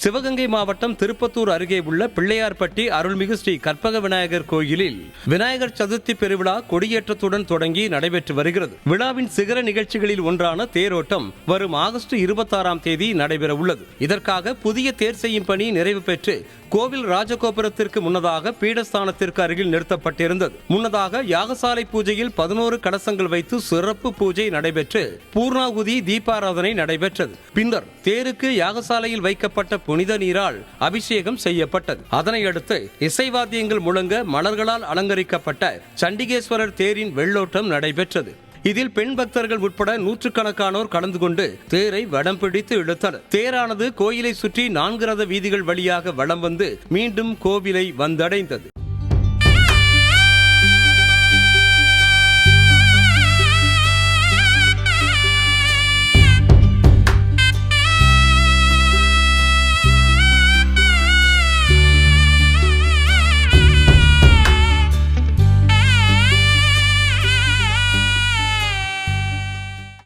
சிவகங்கை மாவட்டம் திருப்பத்தூர் அருகே உள்ள பிள்ளையார்பட்டி அருள்மிகு ஸ்ரீ கற்பக விநாயகர் கோயிலில் விநாயகர் சதுர்த்தி பெருவிழா கொடியேற்றத்துடன் தொடங்கி நடைபெற்று வருகிறது. விழாவின் சிகர நிகழ்ச்சிகளில் ஒன்றான தேரோட்டம் வரும் ஆகஸ்ட் 26ஆம் தேதி நடைபெற உள்ளது. இதற்காக புதிய தேர் செய்யும் பணி நிறைவு பெற்று கோவில் ராஜகோபுரத்திற்கு முன்னதாக பீடஸ்தானத்திற்கு அருகில் நிறுத்தப்பட்டிருந்தது. முன்னதாக யாகசாலை பூஜையில் 11 கலசங்கள் வைத்து சிறப்பு பூஜை நடைபெற்று பூர்ணாகுதி தீபாராதனை நடைபெற்றது. பின்னர் தேருக்கு யாகசாலையில் வைக்கப்பட்ட புனித நீரால் அபிஷேகம் செய்யப்பட்டது. அதனையடுத்து இசைவாத்தியங்கள் முழங்க மலர்களால் அலங்கரிக்கப்பட்ட சண்டிகேஸ்வரர் தேரின் வெள்ளோட்டம் நடைபெற்றது. இதில் பெண் பக்தர்கள் உட்பட நூற்றுக்கணக்கானோர் கலந்து கொண்டு தேரை வடம் பிடித்து இழுத்தனர். தேரானது கோயிலை சுற்றி 4 ரத வீதிகள் வழியாக வலம் வந்து மீண்டும் கோவிலை வந்தடைந்தது.